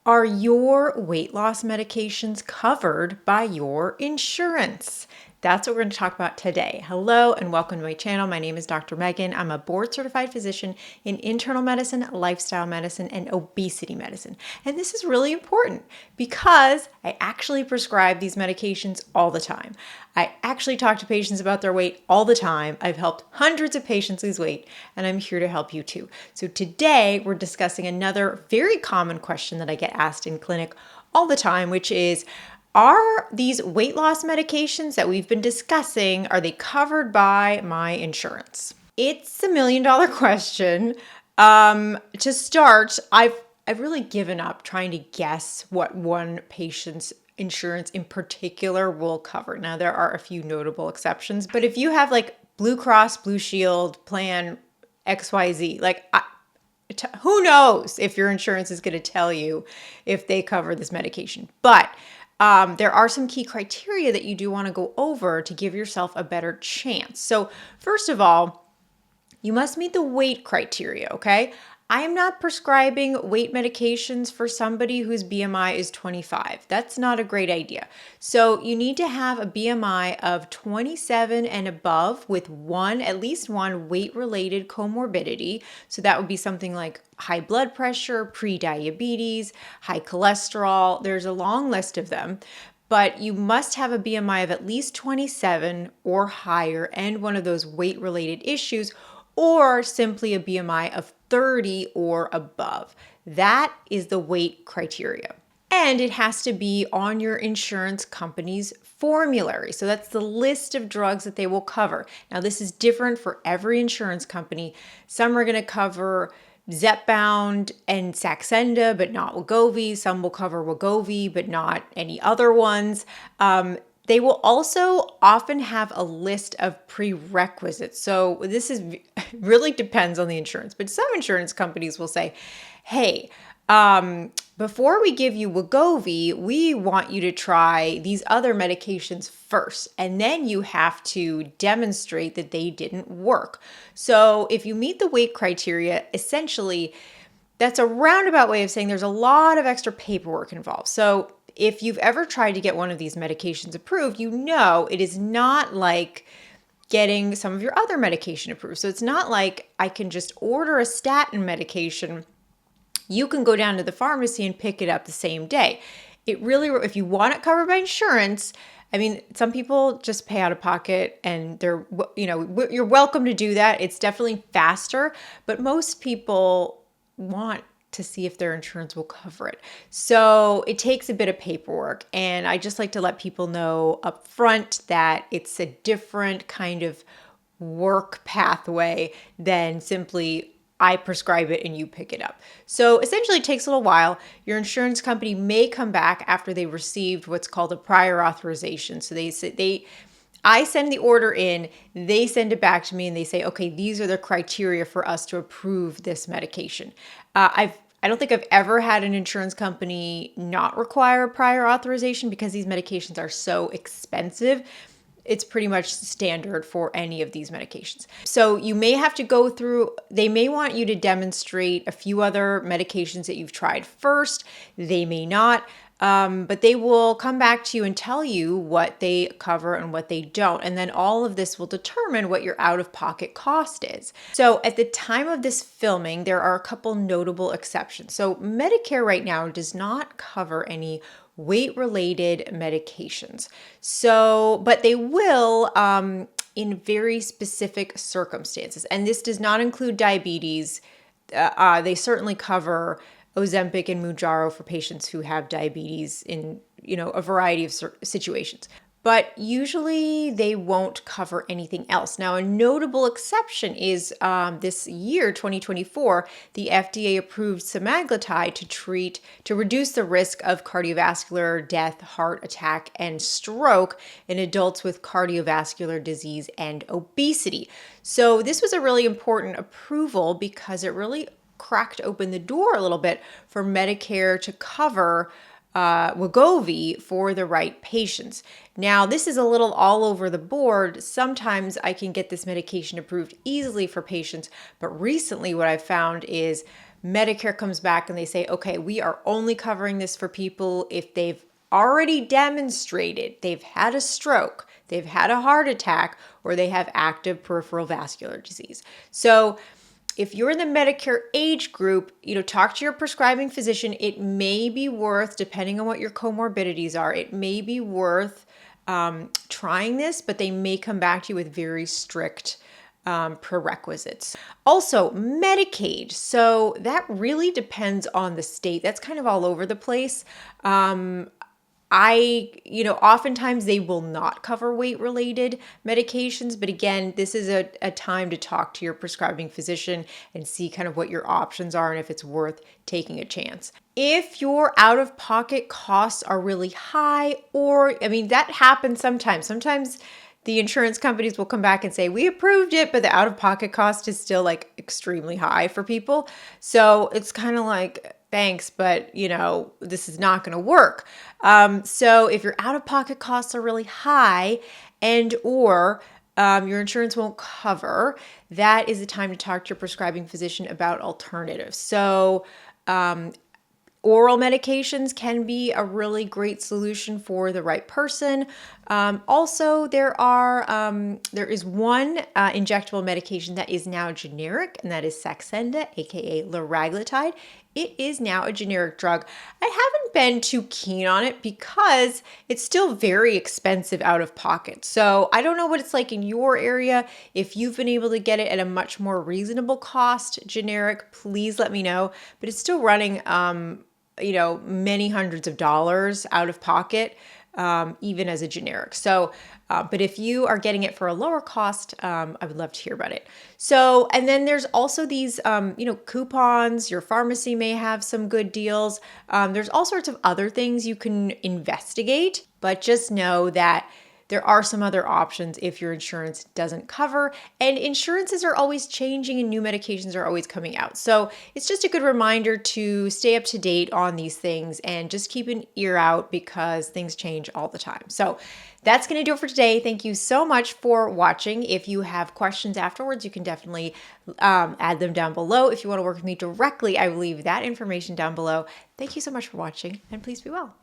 Are your weight loss medications covered by your insurance? That's what we're going to talk about today. Hello and welcome to my channel. My name is Dr. Meghan. I'm a board certified physician in internal medicine, lifestyle medicine, and obesity medicine. And this is really important because I actually prescribe these medications all the time. I actually talk to patients about their weight all the time. I've helped hundreds of patients lose weight, and I'm here to help you too. So today we're discussing another very common question that I get asked in clinic all the time, which is, are these weight loss medications that we've been discussing, are they covered by my insurance? It's $1 million question. To start, I've really given up trying to guess what one patient's insurance in particular will cover. Now, there are a few notable exceptions, but if you have like Blue Cross Blue Shield plan XYZ, who knows if your insurance is going to tell you if they cover this medication. But there are some key criteria that you do want to go over to give yourself a better chance. So first of all, you must meet the weight criteria, okay? I am not prescribing weight medications for somebody whose BMI is 25. That's not a great idea. So you need to have a BMI of 27 and above with at least one weight-related comorbidity. So that would be something like high blood pressure, pre-diabetes, high cholesterol. There's a long list of them. But you must have a BMI of at least 27 or higher and one of those weight-related issues, or simply a BMI of 30 or above. That is the weight criteria. And it has to be on your insurance company's formulary. So that's the list of drugs that they will cover. Now, this is different for every insurance company. Some are going to cover Zepbound and Saxenda, but not Wegovy. Some will cover Wegovy, but not any other ones. They will also often have a list of prerequisites. So this really depends on the insurance, but some insurance companies will say, hey, before we give you Wegovy, we want you to try these other medications first, and then you have to demonstrate that they didn't work. So if you meet the weight criteria, essentially, that's a roundabout way of saying there's a lot of extra paperwork involved. So if you've ever tried to get one of these medications approved, you know it is not like getting some of your other medication approved. So it's not like I can just order a statin medication. You can go down to the pharmacy and pick it up the same day. It really, if you want it covered by insurance, I mean, some people just pay out of pocket and you're welcome to do that. It's definitely faster, but most people want to see if their insurance will cover it. So it takes a bit of paperwork. And I just like to let people know up front that it's a different kind of work pathway than simply I prescribe it and you pick it up. So essentially it takes a little while. Your insurance company may come back after they received what's called a prior authorization. So I send the order in, they send it back to me and they say, okay, these are the criteria for us to approve this medication. I don't think I've ever had an insurance company not require a prior authorization because these medications are so expensive. It's pretty much standard for any of these medications. So you may have to go through, they may want you to demonstrate a few other medications that you've tried first. They may not. But they will come back to you and tell you what they cover and what they don't. And then all of this will determine what your out-of-pocket cost is. So at the time of this filming, there are a couple notable exceptions. So Medicare right now does not cover any weight-related medications. But they will in very specific circumstances. And this does not include diabetes. They certainly cover Ozempic and Mounjaro for patients who have diabetes in, a variety of situations. But usually they won't cover anything else. Now, a notable exception is this year, 2024, the FDA approved semaglutide to reduce the risk of cardiovascular death, heart attack, and stroke in adults with cardiovascular disease and obesity. So this was a really important approval because it really cracked open the door a little bit for Medicare to cover Wegovy for the right patients. Now, this is a little all over the board. Sometimes I can get this medication approved easily for patients, but recently what I've found is Medicare comes back and they say, okay, we are only covering this for people if they've already demonstrated they've had a stroke, they've had a heart attack, or they have active peripheral vascular disease. So if you're in the Medicare age group, talk to your prescribing physician. It may be worth, depending on what your comorbidities are, it may be worth trying this, but they may come back to you with very strict prerequisites. Also, Medicaid. So that really depends on the state. That's kind of all over the place. Oftentimes they will not cover weight-related medications, but again, this is a time to talk to your prescribing physician and see kind of what your options are and if it's worth taking a chance. If your out-of-pocket costs are really high, that happens sometimes. Sometimes the insurance companies will come back and say, we approved it, but the out-of-pocket cost is still like extremely high for people. So it's kind of like, thanks, but this is not going to work. So if your out-of-pocket costs are really high or your insurance won't cover, that is the time to talk to your prescribing physician about alternatives. So oral medications can be a really great solution for the right person. Also, there is one injectable medication that is now generic, and that is Saxenda, aka liraglutide. It is now a generic drug. I haven't been too keen on it because it's still very expensive out of pocket. So I don't know what it's like in your area. If you've been able to get it at a much more reasonable cost, generic, please let me know. But it's still running many hundreds of dollars out of pocket, even as a generic. So, but if you are getting it for a lower cost, I would love to hear about it. So, and then there's also these, coupons. Your pharmacy may have some good deals. There's all sorts of other things you can investigate, but just know that there are some other options if your insurance doesn't cover, and insurances are always changing and new medications are always coming out. So it's just a good reminder to stay up to date on these things and just keep an ear out because things change all the time. So that's going to do it for today. Thank you so much for watching. If you have questions afterwards, you can definitely add them down below. If you want to work with me directly, I will leave that information down below. Thank you so much for watching, and please be well.